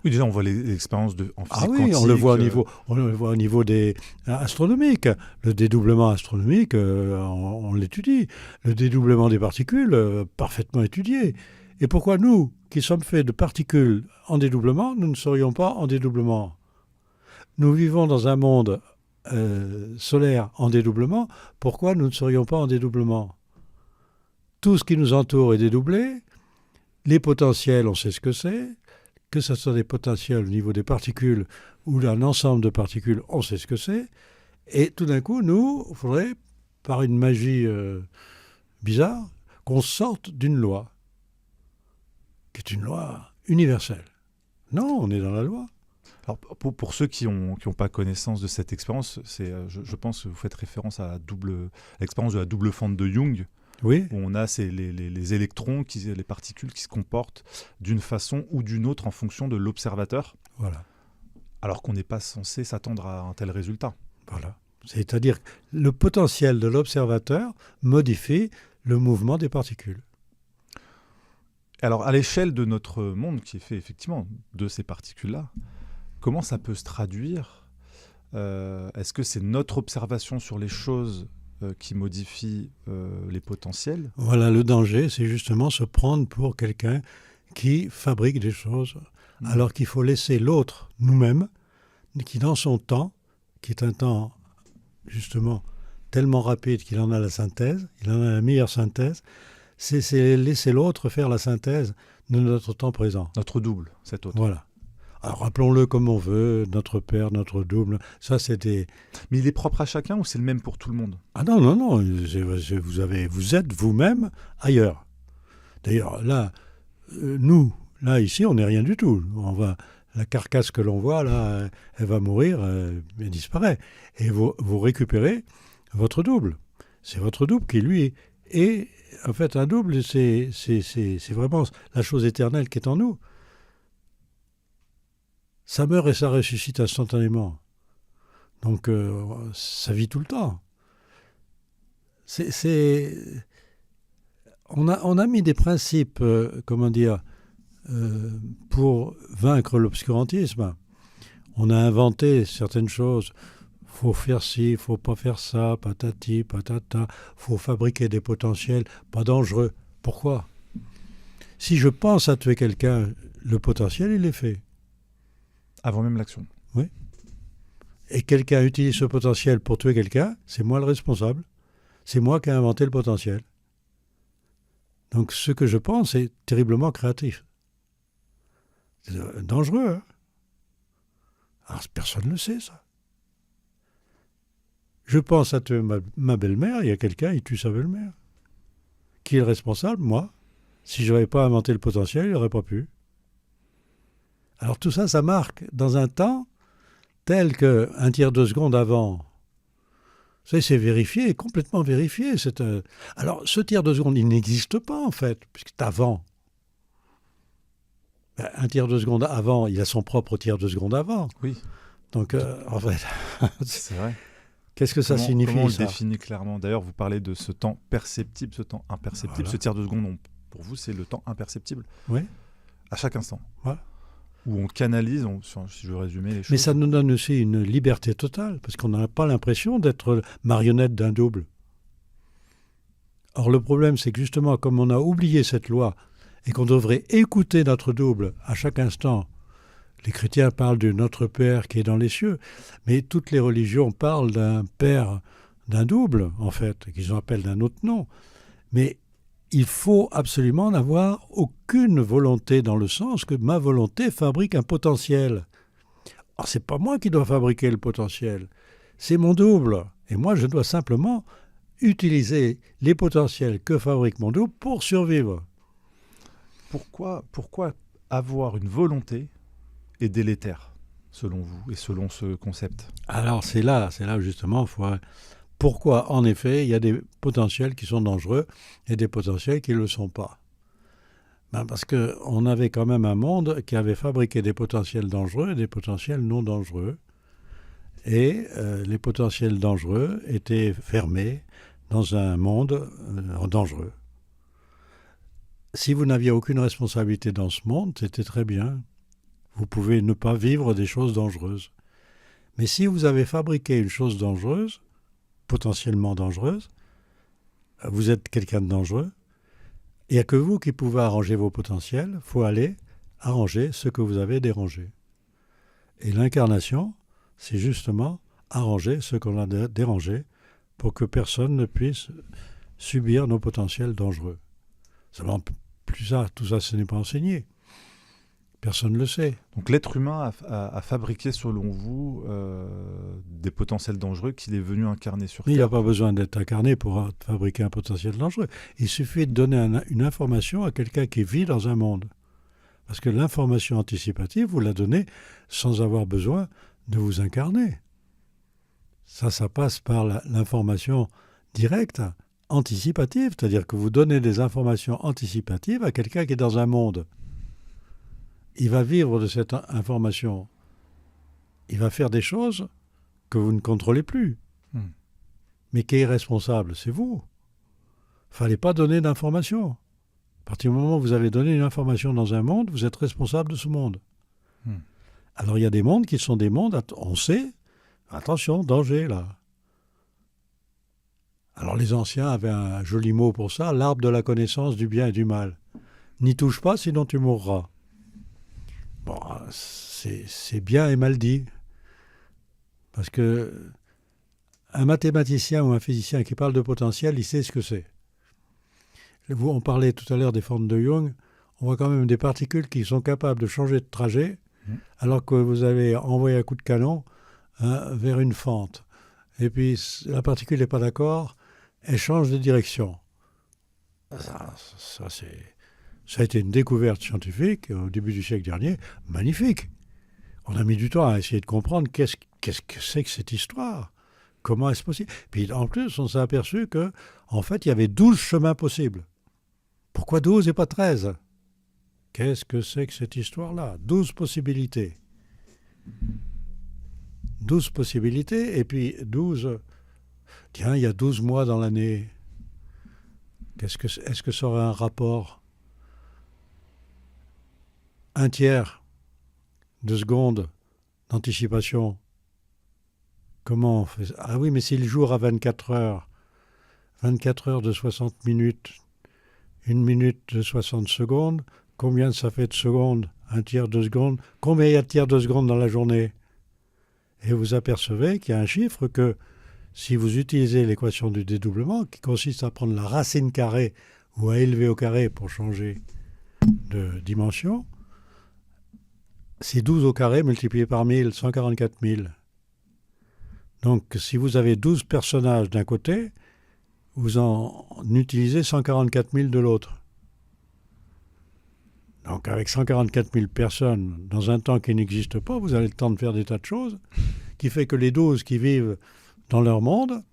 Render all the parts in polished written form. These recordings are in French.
Oui, déjà, on voit l'expérience en Ah physique oui, quantique. on le voit au niveau des astronomiques. Le dédoublement astronomique, on l'étudie. Le dédoublement des particules, parfaitement étudié. Et pourquoi nous, qui sommes faits de particules en dédoublement, nous ne serions pas en dédoublement? Nous vivons dans un monde solaire en dédoublement. Pourquoi nous ne serions pas en dédoublement? Tout ce qui nous entoure est dédoublé. Les potentiels, on sait ce que ce soit des potentiels au niveau des particules ou d'un ensemble de particules, on sait ce que c'est. Et tout d'un coup, nous, il faudrait, par une magie bizarre, qu'on sorte d'une loi, qui est une loi universelle. Non, on est dans la loi. Alors, pour ceux qui ont pas connaissance de cette expérience, je pense que vous faites référence à l'expérience de la double fente de Young, Oui. où on a les électrons, les particules qui se comportent d'une façon ou d'une autre en fonction de l'observateur, Voilà. alors qu'on n'est pas censé s'attendre à un tel résultat. Voilà. C'est-à-dire que le potentiel de l'observateur modifie le mouvement des particules. Alors, à l'échelle de notre monde, qui est fait effectivement de ces particules-là, comment ça peut se traduire? Est-ce que c'est notre observation sur les choses qui modifie les potentiels? Voilà, le danger, c'est justement se prendre pour quelqu'un qui fabrique des choses, alors qu'il faut laisser l'autre, nous-mêmes, qui dans son temps, qui est un temps justement tellement rapide qu'il en a la synthèse, il en a la meilleure synthèse, c'est laisser l'autre faire la synthèse de notre temps présent. Notre double, cet autre. Voilà. Alors rappelons-le comme on veut, notre père, notre double, ça c'était... Mais il est propre à chacun ou c'est le même pour tout le monde? Ah non, non, non, vous êtes vous-même ailleurs. D'ailleurs, là, nous, là, ici, on n'est rien du tout. La carcasse que l'on voit, là, elle va mourir, elle disparaît. Et vous récupérez votre double. C'est votre double qui, lui, est... En fait, un double, c'est vraiment la chose éternelle qui est en nous. Ça meurt et ça ressuscite instantanément. Donc, ça vit tout le temps. On a mis des principes, pour vaincre l'obscurantisme. On a inventé certaines choses. Faut faire ci, faut pas faire ça, patati, patata. Faut fabriquer des potentiels pas dangereux. Pourquoi? Si je pense à tuer quelqu'un, le potentiel, il est fait. Avant même l'action. Oui. Et quelqu'un utilise ce potentiel pour tuer quelqu'un, c'est moi le responsable. C'est moi qui ai inventé le potentiel. Donc ce que je pense est terriblement créatif. C'est dangereux, hein? Alors personne ne le sait, ça. Je pense à tuer ma belle-mère, il y a quelqu'un, il tue sa belle-mère. Qui est le responsable? Moi. Si je n'avais pas inventé le potentiel, il n'aurait pas pu. Alors tout ça, ça marque dans un temps tel qu'un tiers de seconde avant. Ça, c'est vérifié, complètement vérifié. Alors, ce tiers de seconde, il n'existe pas, en fait, puisque c'est avant. Ben, un tiers de seconde avant, il a son propre tiers de seconde avant. Oui. Donc, en fait, c'est vrai. Qu'est-ce que ça signifie, comment on ça? Le définit clairement? D'ailleurs, vous parlez de ce temps perceptible, ce temps imperceptible. Voilà. Ce tiers de seconde, pour vous, c'est le temps imperceptible? Oui. À chaque instant. Voilà. Où on canalise, si je veux résumer les choses. Mais ça nous donne aussi une liberté totale, parce qu'on n'a pas l'impression d'être marionnette d'un double. Or, le problème, c'est que justement, comme on a oublié cette loi, et qu'on devrait écouter notre double à chaque instant, les chrétiens parlent de notre Père qui est dans les cieux, mais toutes les religions parlent d'un Père, d'un double, en fait, qu'ils appellent d'un autre nom. Mais il faut absolument n'avoir aucune volonté dans le sens que ma volonté fabrique un potentiel. Alors, c'est pas moi qui dois fabriquer le potentiel, c'est mon double. Et moi, je dois simplement utiliser les potentiels que fabrique mon double pour survivre. Pourquoi avoir une volonté est délétère, selon vous, et selon ce concept? Alors, c'est là justement, pourquoi, en effet, il y a des potentiels qui sont dangereux et des potentiels qui ne le sont pas. Parce qu'on avait quand même un monde qui avait fabriqué des potentiels dangereux et des potentiels non dangereux. Et les potentiels dangereux étaient fermés dans un monde dangereux. Si vous n'aviez aucune responsabilité dans ce monde, c'était très bien. Vous pouvez ne pas vivre des choses dangereuses. Mais si vous avez fabriqué une chose dangereuse, potentiellement dangereuse, vous êtes quelqu'un de dangereux, il n'y a que vous qui pouvez arranger vos potentiels, il faut aller arranger ce que vous avez dérangé. Et l'incarnation, c'est justement arranger ce qu'on a dérangé pour que personne ne puisse subir nos potentiels dangereux. Seulement, plus ça, tout ça, ce n'est pas enseigné. Personne ne le sait. Donc l'être humain a fabriqué, selon vous, des potentiels dangereux qu'il est venu incarner sur Terre. Il n'a pas besoin d'être incarné pour fabriquer un potentiel dangereux. Il suffit de donner une information à quelqu'un qui vit dans un monde. Parce que l'information anticipative, vous la donnez sans avoir besoin de vous incarner. Ça passe par l'information directe, anticipative, c'est-à-dire que vous donnez des informations anticipatives à quelqu'un qui est dans un monde. Il va vivre de cette information. Il va faire des choses que vous ne contrôlez plus. Mais qui est responsable? C'est vous. Il ne fallait pas donner d'informations. À partir du moment où vous avez donné une information dans un monde, vous êtes responsable de ce monde. Alors il y a des mondes qui sont des mondes, on sait, attention, danger là. Alors les anciens avaient un joli mot pour ça, l'arbre de la connaissance du bien et du mal. N'y touche pas, sinon tu mourras. Bon, c'est bien et mal dit. Parce que un mathématicien ou un physicien qui parle de potentiel, il sait ce que c'est. On parlait tout à l'heure des formes de Young, on voit quand même des particules qui sont capables de changer de trajet, alors que vous avez envoyé un coup de canon vers une fente. Et puis la particule n'est pas d'accord, elle change de direction. Ça a été une découverte scientifique au début du siècle dernier, magnifique. On a mis du temps à essayer de comprendre qu'est-ce que c'est que cette histoire. Comment est-ce possible? Puis en plus, on s'est aperçu que, en fait, il y avait 12 chemins possibles. Pourquoi 12 et pas 13? Qu'est-ce que c'est que cette histoire-là? 12 possibilités. 12 possibilités, et puis 12... Tiens, il y a 12 mois dans l'année. Est-ce que ça aurait un rapport? Un tiers de seconde d'anticipation. Comment on fait ça? Ah oui, mais si le jour a 24 heures, 24 heures de 60 minutes, 1 minute de 60 secondes, combien ça fait de secondes? Un tiers de seconde. Combien il y a de tiers de seconde dans la journée? Et vous apercevez qu'il y a un chiffre que, si vous utilisez l'équation du dédoublement, qui consiste à prendre la racine carrée ou à élever au carré pour changer de dimension, c'est 12 au carré multiplié par 1000, 144 000. Donc, si vous avez 12 personnages d'un côté, vous en utilisez 144 000 de l'autre. Donc, avec 144 000 personnes, dans un temps qui n'existe pas, vous avez le temps de faire des tas de choses, qui fait que les 12 qui vivent dans leur monde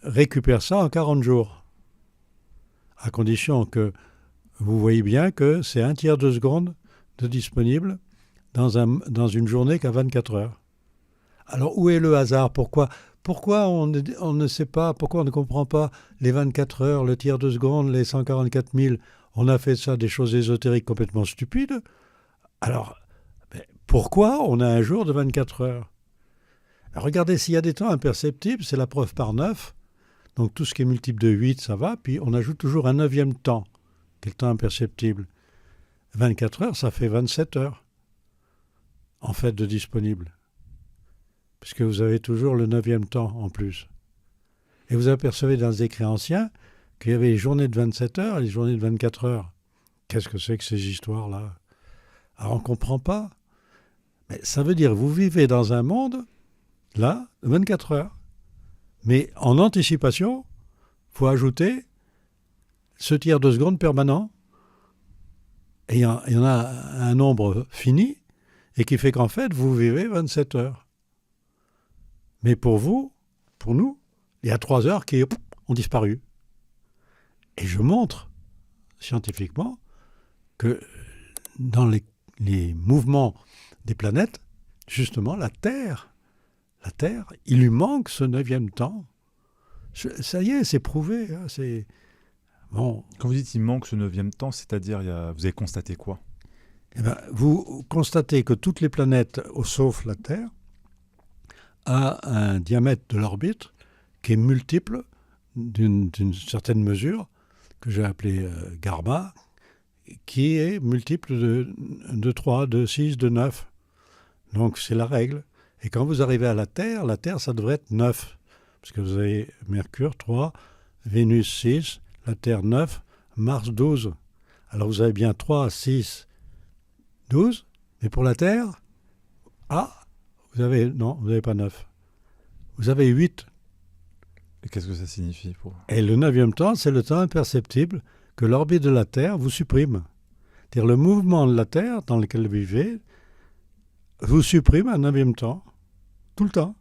récupèrent ça en 40 jours. À condition que vous voyez bien que c'est un tiers de seconde de disponible dans une journée qu'à 24 heures. Alors, où est le hasard? Pourquoi on ne sait pas, pourquoi on ne comprend pas les 24 heures, le tiers de seconde, les 144 000? On a fait ça des choses ésotériques complètement stupides. Alors, pourquoi on a un jour de 24 heures? Alors, regardez, s'il y a des temps imperceptibles, c'est la preuve par 9. Donc, tout ce qui est multiple de 8, ça va. Puis, on ajoute toujours un 9e temps, qui est le temps imperceptible. 24 heures, ça fait 27 heures, en fait, de disponible. Puisque vous avez toujours le 9e temps en plus. Et vous apercevez dans les écrits anciens qu'il y avait les journées de 27 heures et les journées de 24 heures. Qu'est-ce que c'est que ces histoires-là? Alors on ne comprend pas. Mais ça veut dire que vous vivez dans un monde, là, de 24 heures. Mais en anticipation, il faut ajouter ce tiers de seconde permanent. Et il y en a un nombre fini, et qui fait qu'en fait, vous vivez 27 heures. Mais pour vous, pour nous, il y a 3 heures qui ont disparu. Et je montre scientifiquement que dans les mouvements des planètes, justement, la Terre, il lui manque ce 9e temps. Ça y est, c'est prouvé. Hein, c'est... Bon. Quand vous dites qu'il manque ce 9e temps, c'est-à-dire, vous avez constaté quoi? Eh ben, vous constatez que toutes les planètes, sauf la Terre, a un diamètre de l'orbite qui est multiple d'une certaine mesure, que j'ai appelée gamma, qui est multiple de 3, de 6, de 9. Donc c'est la règle. Et quand vous arrivez à la Terre, ça devrait être 9. Parce que vous avez Mercure 3, Vénus 6, la Terre 9, Mars 12. Alors vous avez bien 3, 6, 12, mais pour la Terre, vous n'avez pas 9. Vous avez 8. Et qu'est-ce que ça signifie pour... Et le 9e temps, c'est le temps imperceptible que l'orbite de la Terre vous supprime. C'est-à-dire le mouvement de la Terre dans lequel vous vivez vous supprime un 9e temps, tout le temps.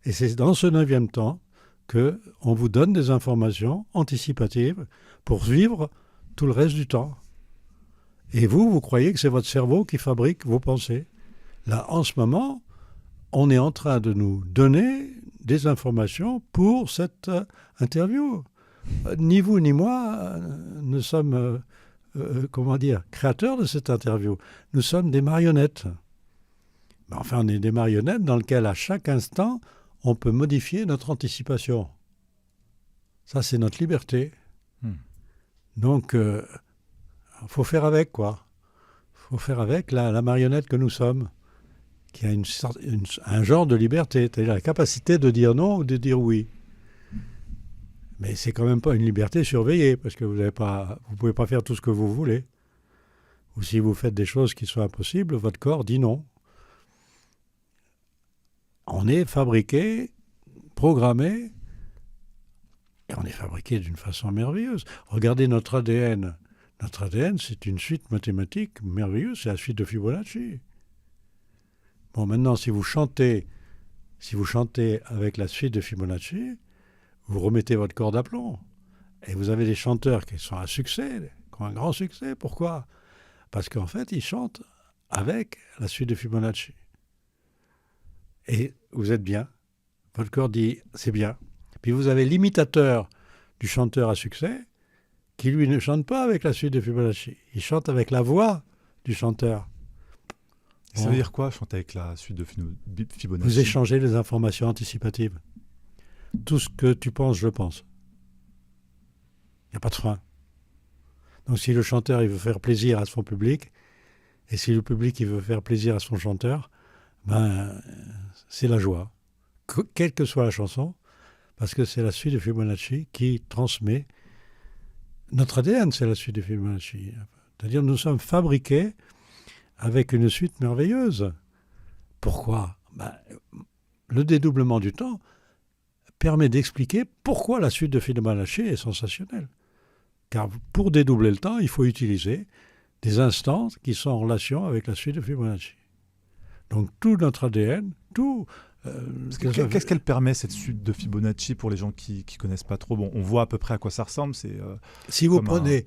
Et c'est dans ce 9e temps qu'on vous donne des informations anticipatives pour vivre tout le reste du temps. Et vous croyez que c'est votre cerveau qui fabrique vos pensées. Là, en ce moment, on est en train de nous donner des informations pour cette interview. Ni vous ni moi ne sommes, créateurs de cette interview. Nous sommes des marionnettes. Enfin, on est des marionnettes dans lesquelles, à chaque instant, on peut modifier notre anticipation. Ça, c'est notre liberté. Donc, faut faire avec, quoi. Faut faire avec la marionnette que nous sommes, qui a un genre de liberté, c'est-à-dire la capacité de dire non ou de dire oui. Mais c'est quand même pas une liberté surveillée, parce que vous pouvez pas faire tout ce que vous voulez. Ou si vous faites des choses qui sont impossibles, votre corps dit non. On est fabriqué, programmé, et on est fabriqué d'une façon merveilleuse. Regardez notre ADN. Notre ADN, c'est une suite mathématique merveilleuse, c'est la suite de Fibonacci. Bon, maintenant, si vous chantez avec la suite de Fibonacci, vous remettez votre corps d'aplomb. Et vous avez des chanteurs qui sont à succès, qui ont un grand succès. Pourquoi ? Parce qu'en fait, ils chantent avec la suite de Fibonacci. Et vous êtes bien. Votre corps dit, c'est bien. Puis vous avez l'imitateur du chanteur à succès qui, lui, ne chante pas avec la suite de Fibonacci. Il chante avec la voix du chanteur. Ça veut dire quoi, chanter avec la suite de Fibonacci ? Vous échangez les informations anticipatives. Tout ce que tu penses, je pense. Il n'y a pas de frein. Donc si le chanteur il veut faire plaisir à son public, et si le public il veut faire plaisir à son chanteur, c'est la joie. Quelle que soit la chanson, parce que c'est la suite de Fibonacci qui transmet. Notre ADN, c'est la suite de Fibonacci. C'est-à-dire nous sommes fabriqués avec une suite merveilleuse. Pourquoi ? Le dédoublement du temps permet d'expliquer pourquoi la suite de Fibonacci est sensationnelle. Car pour dédoubler le temps, il faut utiliser des instants qui sont en relation avec la suite de Fibonacci. Donc tout notre ADN, tout... Qu'est-ce qu'elle permet, cette suite de Fibonacci, pour les gens qui ne connaissent pas trop ? Bon, on voit à peu près à quoi ça ressemble. Si vous prenez...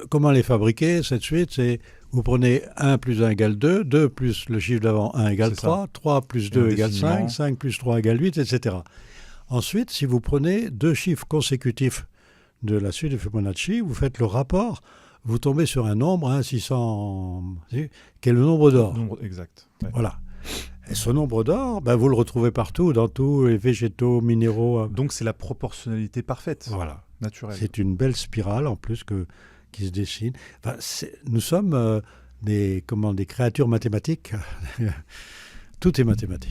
comment les fabriquer, cette suite, c'est... Vous prenez 1 plus 1 égale 2, 2 plus le chiffre d'avant 1 égale 3, 3 plus 2 égale 5, 5 plus 3 égale 8, etc. Ensuite, si vous prenez 2 chiffres consécutifs de la suite de Fibonacci, vous faites le rapport, vous tombez sur un nombre, 600, qui est le nombre d'or. Nombre exact. Ouais. Voilà. Et ce nombre d'or, vous le retrouvez partout, dans tous les végétaux, minéraux. Donc c'est la proportionnalité parfaite. Voilà. Naturelle. C'est une belle spirale en plus qui se dessine. Nous sommes des créatures mathématiques. Tout est mathématique.